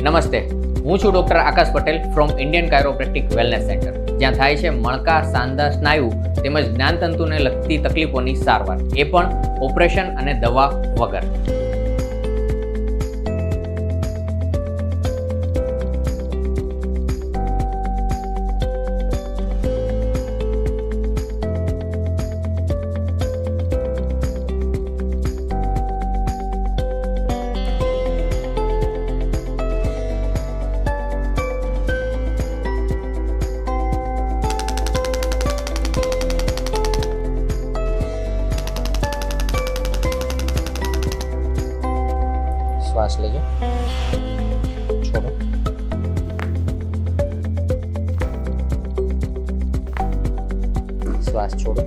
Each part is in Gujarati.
નમસ્તે, હું છું doctor Akash Patel from Indian chiropractic wellness centre, જ્યાં થાય છે મણકા, સાંધા, સ્નાયુ તેમજ જ્ઞાનતંતુને લગતી તકલીફોની સારવાર, એ પણ ઓપરેશન અને દવા વગર. શ્વાસ લેજો, છોડો, શ્વાસ છોડો.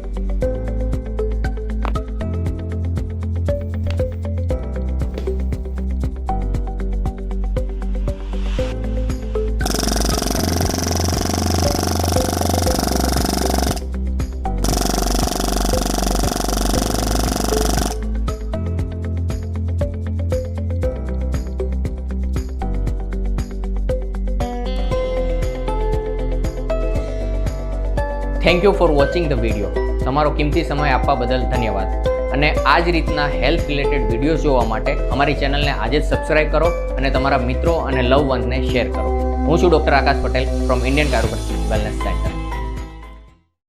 Thank you for watching the video. તમારો કિંમતી સમય આપવા બદલ ધન્યવાદ. અને આ જ રીતના હેલ્થ રિલેટેડ વિડીયોઝ જોવા માટે અમારી ચેનલને આજે જ સબસ્ક્રાઇબ કરો અને તમારા મિત્રો અને લવ વન્સને શેર કરો. હું છું doctor Akash Patel from Indian chiropractic wellness centre.